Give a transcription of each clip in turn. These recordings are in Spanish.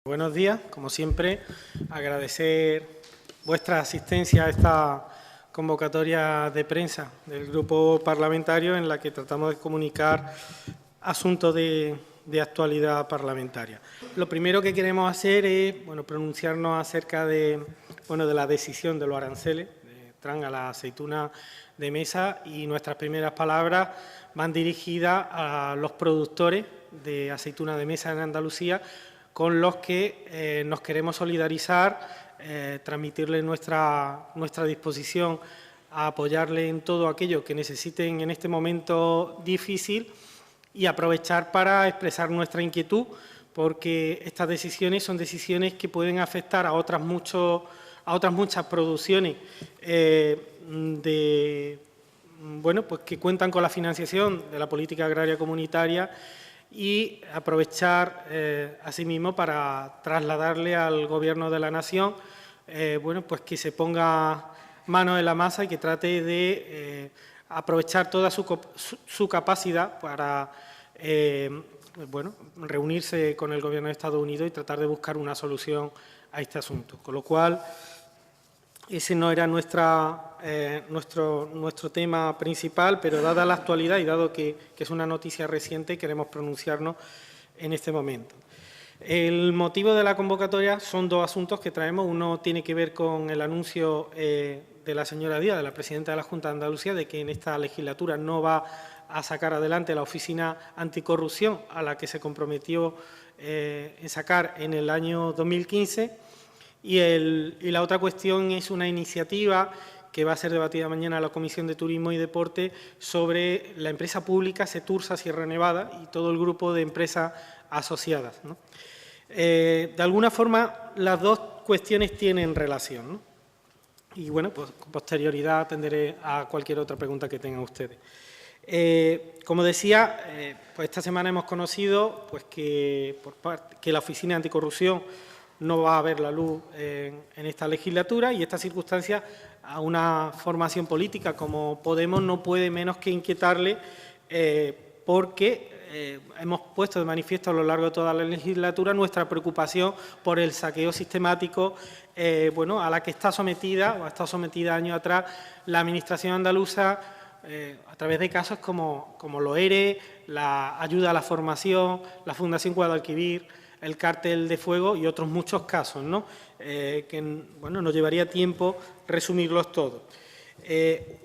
Buenos días, como siempre, agradecer vuestra asistencia a esta convocatoria de prensa del grupo parlamentario en la que tratamos de comunicar asuntos de actualidad parlamentaria. Lo primero que queremos hacer es pronunciarnos acerca de la decisión de los aranceles de Trump a la aceituna de mesa, y nuestras primeras palabras van dirigidas a los productores de aceituna de mesa en Andalucía, con los que nos queremos solidarizar, transmitirles nuestra disposición a apoyarles en todo aquello que necesiten en este momento difícil, y aprovechar para expresar nuestra inquietud, porque estas decisiones son decisiones que pueden afectar a otras muchas producciones que cuentan con la financiación de la política agraria comunitaria, y aprovechar asimismo para trasladarle al Gobierno de la Nación que se ponga mano en la masa y que trate de aprovechar toda su capacidad para reunirse con el Gobierno de Estados Unidos y tratar de buscar una solución a este asunto. Con lo cual, ese no era nuestro tema principal, pero dada la actualidad y dado que es una noticia reciente, queremos pronunciarnos en este momento. El motivo de la convocatoria son dos asuntos que traemos. Uno tiene que ver con el anuncio de la señora Díaz, de la presidenta de la Junta de Andalucía, de que en esta legislatura no va a sacar adelante la Oficina Anticorrupción, a la que se comprometió en sacar en el año 2015. Y la otra cuestión es una iniciativa que va a ser debatida mañana en la Comisión de Turismo y Deporte sobre la empresa pública Setursa Sierra Nevada y todo el grupo de empresas asociadas, ¿no? De alguna forma, las dos cuestiones tienen relación, ¿no? Y bueno, pues con posterioridad atenderé a cualquier otra pregunta que tengan ustedes. Como decía, pues esta semana hemos conocido que la Oficina Anticorrupción no va a ver la luz en esta legislatura, y esta circunstancia a una formación política como Podemos no puede menos que inquietarle, porque hemos puesto de manifiesto a lo largo de toda la legislatura nuestra preocupación por el saqueo sistemático a la que está sometida o ha estado sometida años atrás la Administración andaluza, a través de casos como los ERE, la ayuda a la formación, la Fundación Guadalquivir, el cártel de fuego y otros muchos casos, ¿no? Nos llevaría tiempo resumirlos todos.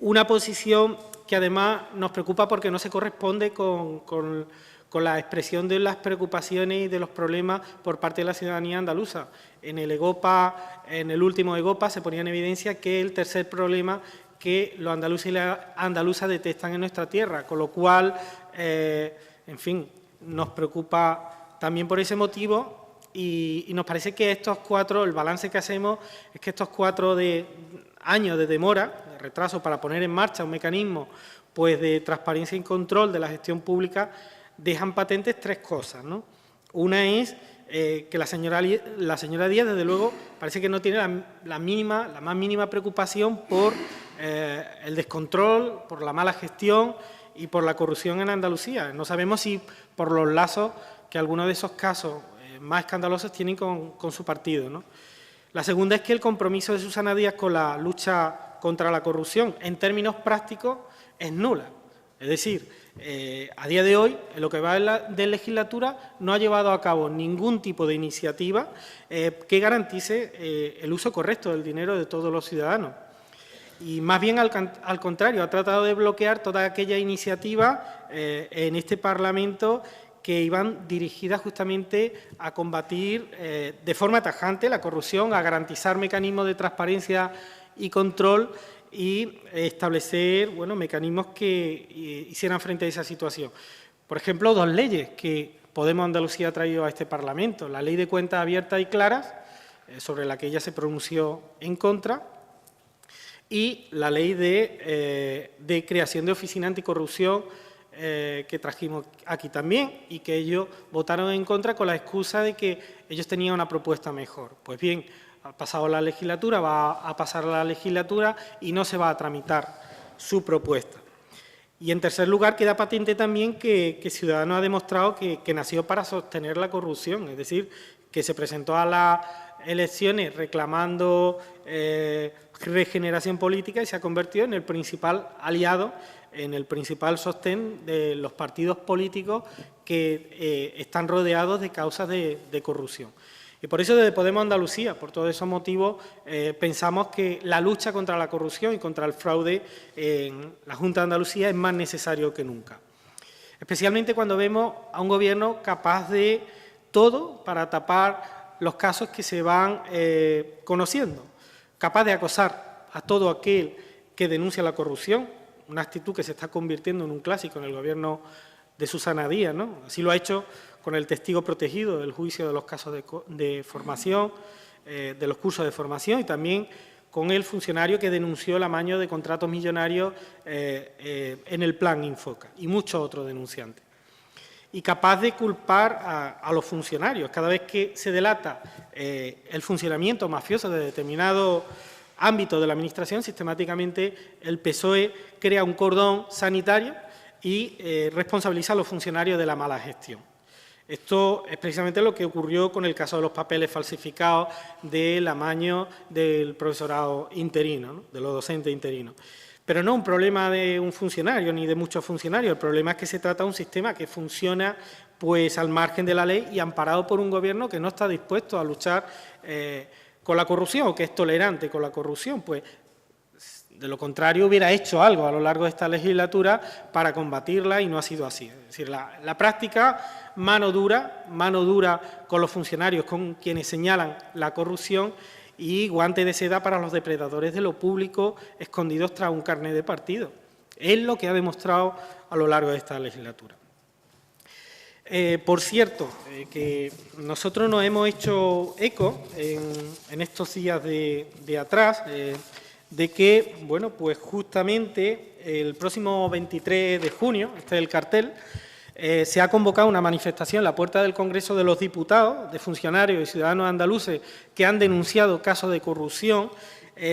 Una posición que además nos preocupa porque no se corresponde con la expresión de las preocupaciones y de los problemas por parte de la ciudadanía andaluza. En el último EGOPA se ponía en evidencia que el tercer problema que los andaluces y las andaluzas detectan en nuestra tierra, con lo cual, nos preocupa también por ese motivo, y nos parece que el balance que hacemos es que estos 4 años de demora, de retraso para poner en marcha un mecanismo de transparencia y control de la gestión pública, dejan patentes 3 cosas, ¿no? Una es que la señora Díaz, desde luego, parece que no tiene la más mínima preocupación por el descontrol, por la mala gestión y por la corrupción en Andalucía. No sabemos si por los lazos que algunos de esos casos más escandalosos tienen con su partido, ¿no? La segunda es que el compromiso de Susana Díaz con la lucha contra la corrupción, en términos prácticos, es nula. Es decir, a día de hoy, en lo que va de legislatura, no ha llevado a cabo ningún tipo de iniciativa que garantice el uso correcto del dinero de todos los ciudadanos. Y más bien, al contrario, ha tratado de bloquear toda aquella iniciativa en este Parlamento que iban dirigidas justamente a combatir de forma tajante la corrupción, a garantizar mecanismos de transparencia y control y establecer mecanismos que hicieran frente a esa situación. Por ejemplo, 2 leyes que Podemos Andalucía ha traído a este Parlamento: la Ley de Cuentas Abiertas y Claras, sobre la que ella se pronunció en contra, y la Ley de creación de Oficina Anticorrupción, que trajimos aquí también, y que ellos votaron en contra con la excusa de que ellos tenían una propuesta mejor. Pues bien, ha pasado la legislatura, va a pasar la legislatura y no se va a tramitar su propuesta. Y, en tercer lugar, queda patente también que Ciudadanos ha demostrado que nació para sostener la corrupción, es decir, que se presentó a las elecciones reclamando regeneración política y se ha convertido en el principal aliado, en el principal sostén de los partidos políticos que están rodeados de causas de corrupción. Y por eso desde Podemos Andalucía, por todos esos motivos, pensamos que la lucha contra la corrupción y contra el fraude en la Junta de Andalucía es más necesario que nunca. Especialmente cuando vemos a un Gobierno capaz de todo para tapar los casos que se van conociendo, capaz de acosar a todo aquel que denuncia la corrupción, una actitud que se está convirtiendo en un clásico en el Gobierno de Susana Díaz, ¿no? Así lo ha hecho con el testigo protegido del juicio de los casos de formación, de los cursos de formación, y también con el funcionario que denunció el amaño de contratos millonarios en el plan Infoca, y muchos otros denunciantes. Y capaz de culpar a los funcionarios. Cada vez que se delata el funcionamiento mafioso de determinado ámbito de la Administración, sistemáticamente el PSOE crea un cordón sanitario y responsabiliza a los funcionarios de la mala gestión. Esto es precisamente lo que ocurrió con el caso de los papeles falsificados del amaño del profesorado interino, ¿no?, de los docentes interinos. Pero no un problema de un funcionario ni de muchos funcionarios, el problema es que se trata de un sistema que funciona pues al margen de la ley y amparado por un Gobierno que no está dispuesto a luchar con la corrupción o que es tolerante con la corrupción, pues de lo contrario hubiera hecho algo a lo largo de esta legislatura para combatirla y no ha sido así. Es decir, la práctica, mano dura con los funcionarios, con quienes señalan la corrupción, y guante de seda para los depredadores de lo público escondidos tras un carnet de partido. Es lo que ha demostrado a lo largo de esta legislatura. Por cierto, que nosotros nos hemos hecho eco en estos días de atrás de que, bueno, pues justamente el próximo 23 de junio, este es el cartel, se ha convocado una manifestación en la puerta del Congreso de los Diputados, de funcionarios y ciudadanos andaluces que han denunciado casos de corrupción,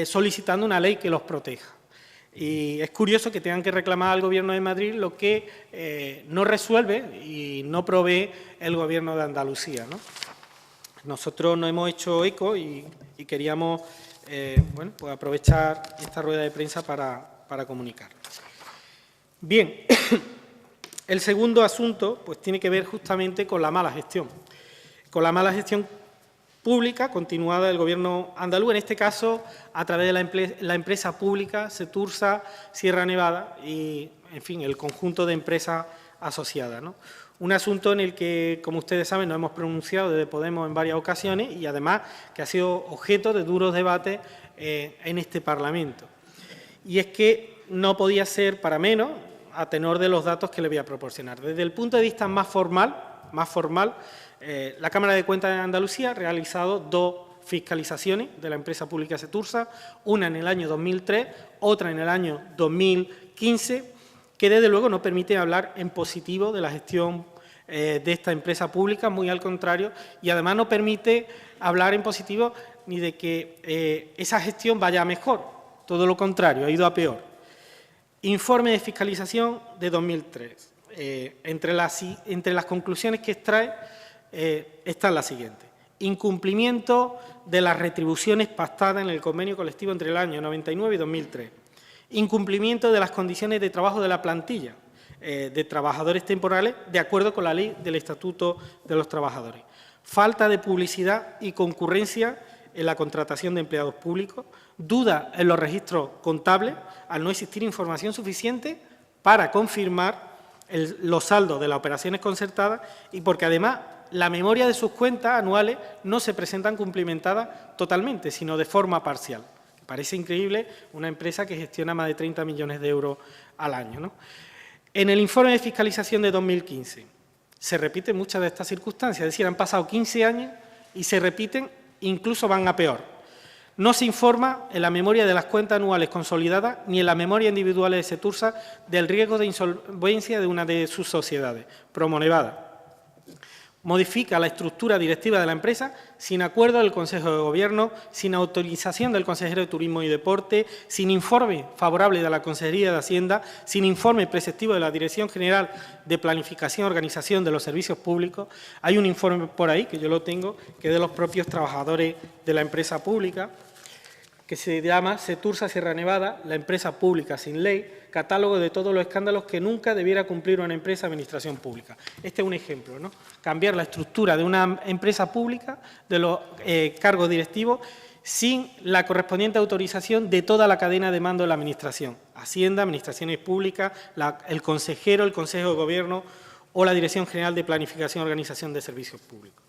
solicitando una ley que los proteja. Y es curioso que tengan que reclamar al Gobierno de Madrid lo que no resuelve y no provee el Gobierno de Andalucía, ¿no? Nosotros nos hemos hecho eco y queríamos bueno, pues aprovechar esta rueda de prensa para comunicar. Bien. El segundo asunto pues, tiene que ver justamente con la mala gestión pública continuada del Gobierno andaluz, en este caso a través de la empresa pública Setursa Sierra Nevada y, en fin, el conjunto de empresas asociadas, ¿no? Un asunto en el que, como ustedes saben, nos hemos pronunciado desde Podemos en varias ocasiones y, además, que ha sido objeto de duros debates en este Parlamento. Y es que no podía ser para menos, a tenor de los datos que le voy a proporcionar. Desde el punto de vista más formal, la Cámara de Cuentas de Andalucía ha realizado 2 fiscalizaciones de la empresa pública Setursa, una en el año 2003, otra en el año 2015, que desde luego no permite hablar en positivo de la gestión de esta empresa pública, muy al contrario, y además no permite hablar en positivo ni de que esa gestión vaya a mejor, todo lo contrario, ha ido a peor. Informe de fiscalización de 2003. Entre las conclusiones que extrae están las siguientes. Incumplimiento de las retribuciones pactadas en el convenio colectivo entre el año 99 y 2003. Incumplimiento de las condiciones de trabajo de la plantilla de trabajadores temporales de acuerdo con la ley del Estatuto de los Trabajadores. Falta de publicidad y concurrencia en la contratación de empleados públicos, duda en los registros contables al no existir información suficiente para confirmar los saldos de las operaciones concertadas y porque además la memoria de sus cuentas anuales no se presentan cumplimentadas totalmente, sino de forma parcial. Parece increíble una empresa que gestiona más de 30 millones de euros al año, ¿no? En el informe de fiscalización de 2015 se repiten muchas de estas circunstancias, es decir, han pasado 15 años y se repiten, incluso van a peor. No se informa en la memoria de las cuentas anuales consolidadas ni en la memoria individual de Setursa del riesgo de insolvencia de una de sus sociedades, Promonevada. modifica la estructura directiva de la empresa sin acuerdo del Consejo de Gobierno, sin autorización del consejero de Turismo y Deporte, sin informe favorable de la Consejería de Hacienda, sin informe preceptivo de la Dirección General de Planificación y Organización de los Servicios Públicos. Hay un informe por ahí, que yo lo tengo, que es de los propios trabajadores de la empresa pública, que se llama Setursa Sierra Nevada, la empresa pública sin ley, catálogo de todos los escándalos que nunca debiera cumplir una empresa de administración pública. Este es un ejemplo, ¿no? Cambiar la estructura de una empresa pública, de los cargos directivos, sin la correspondiente autorización de toda la cadena de mando de la Administración. Hacienda, Administraciones Públicas, el consejero, el Consejo de Gobierno o la Dirección General de Planificación y Organización de Servicios Públicos.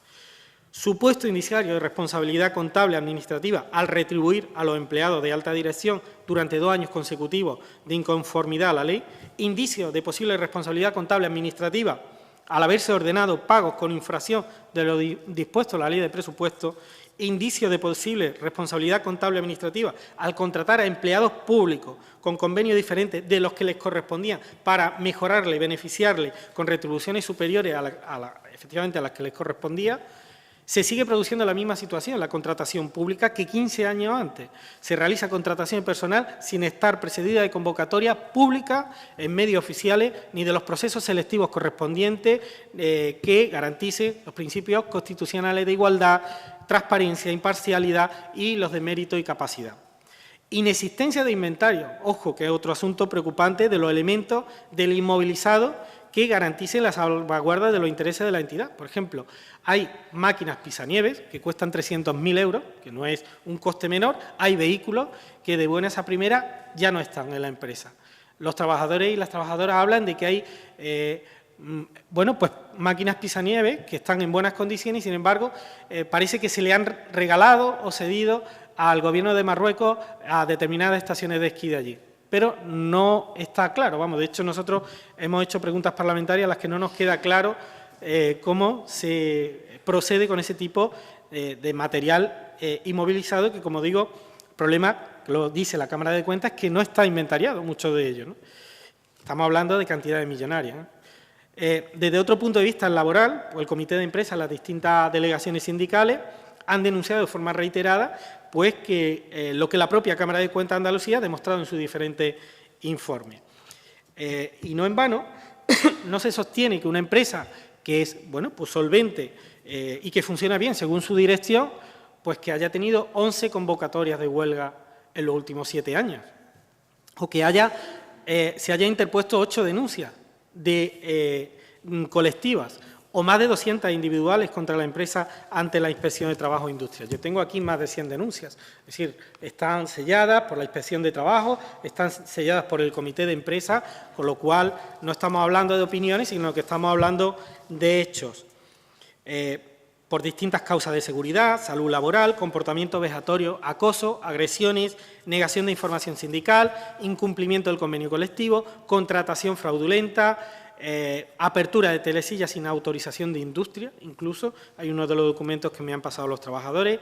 Supuesto indiciario de responsabilidad contable administrativa al retribuir a los empleados de alta dirección durante 2 años consecutivos de inconformidad a la ley, indicio de posible responsabilidad contable administrativa al haberse ordenado pagos con infracción de lo dispuesto en la ley de presupuesto, indicio de posible responsabilidad contable administrativa al contratar a empleados públicos con convenios diferentes de los que les correspondían para mejorarle, beneficiarle con retribuciones superiores efectivamente a las que les correspondía. Se sigue produciendo la misma situación, la contratación pública, que 15 años antes. Se realiza contratación de personal sin estar precedida de convocatoria pública en medios oficiales ni de los procesos selectivos correspondientes que garanticen los principios constitucionales de igualdad, transparencia, imparcialidad y los de mérito y capacidad. Inexistencia de inventario, ojo, que es otro asunto preocupante, de los elementos del inmovilizado que garanticen la salvaguarda de los intereses de la entidad. Por ejemplo, hay máquinas pisanieves que cuestan 300.000 euros, que no es un coste menor, hay vehículos que de buenas a primeras ya no están en la empresa. Los trabajadores y las trabajadoras hablan de que hay pues máquinas pisanieves que están en buenas condiciones y, sin embargo, parece que se le han regalado o cedido al Gobierno de Marruecos a determinadas estaciones de esquí de allí. Pero no está claro. Vamos, de hecho, nosotros hemos hecho preguntas parlamentarias a las que no nos queda claro cómo se procede con ese tipo de material inmovilizado, que, como digo, el problema, lo dice la Cámara de Cuentas, es que no está inventariado mucho de ello, ¿no? Estamos hablando de cantidades millonarias, ¿no? Desde otro punto de vista laboral, pues el Comité de Empresas, las distintas delegaciones sindicales, han denunciado de forma reiterada pues que lo que la propia Cámara de Cuentas de Andalucía ha demostrado en sus diferentes informes. Y no en vano, no se sostiene que una empresa que es pues solvente y que funciona bien según su dirección, pues que haya tenido 11 convocatorias de huelga en los últimos 7 años, o que se haya interpuesto 8 denuncias de colectivas, o más de 200 individuales contra la empresa ante la Inspección de Trabajo e Industria. Yo tengo aquí más de 100 denuncias, es decir, están selladas por la Inspección de Trabajo, están selladas por el Comité de Empresa, con lo cual no estamos hablando de opiniones, sino que estamos hablando de hechos. Por distintas causas de seguridad, salud laboral, comportamiento vejatorio, acoso, agresiones, negación de información sindical, incumplimiento del convenio colectivo, contratación fraudulenta, apertura de telesillas sin autorización de industria, incluso hay uno de los documentos que me han pasado los trabajadores,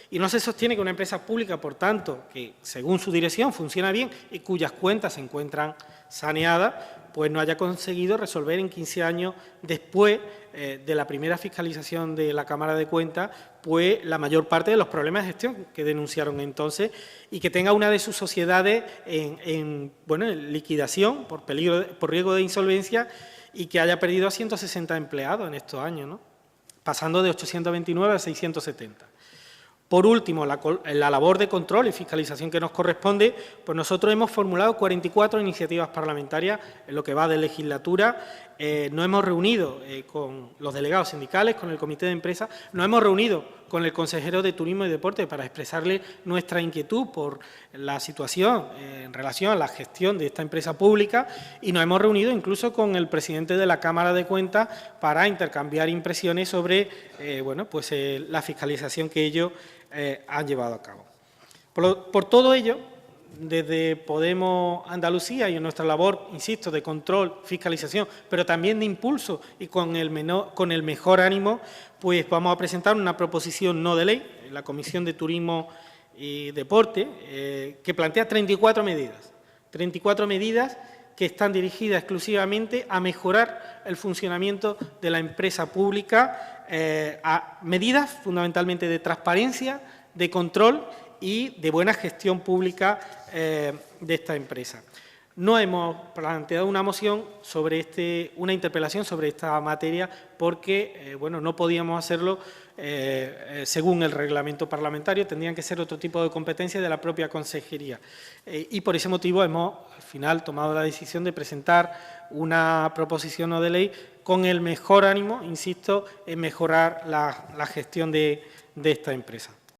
y no se sostiene que una empresa pública, por tanto, que según su dirección funciona bien y cuyas cuentas se encuentran saneadas, pues no haya conseguido resolver en 15 años después de la primera fiscalización de la Cámara de Cuentas, pues la mayor parte de los problemas de gestión que denunciaron entonces, y que tenga una de sus sociedades en liquidación por riesgo de insolvencia, y que haya perdido a 160 empleados en estos años, ¿no? Pasando de 829 a 670. Por último, la labor de control y fiscalización que nos corresponde, pues nosotros hemos formulado 44 iniciativas parlamentarias en lo que va de legislatura. Nos hemos reunido con los delegados sindicales, con el Comité de Empresas, nos hemos reunido con el consejero de Turismo y Deporte para expresarle nuestra inquietud por la situación en relación a la gestión de esta empresa pública, y nos hemos reunido incluso con el presidente de la Cámara de Cuentas para intercambiar impresiones sobre la fiscalización que ellos han llevado a cabo. Por todo ello, desde Podemos Andalucía y en nuestra labor, insisto, de control, fiscalización, pero también de impulso y con el mejor ánimo, pues vamos a presentar una proposición no de ley en la Comisión de Turismo y Deporte, que plantea 34 medidas que están dirigidas exclusivamente a mejorar el funcionamiento de la empresa pública a medidas fundamentalmente de transparencia, de control y de buena gestión pública de esta empresa. No hemos planteado una moción sobre una interpelación sobre esta materia porque, bueno, no podíamos hacerlo según el reglamento parlamentario, tendrían que ser otro tipo de competencias de la propia consejería. Y por ese motivo hemos, al final, tomado la decisión de presentar una proposición no de ley con el mejor ánimo, insisto, en mejorar la gestión de esta empresa.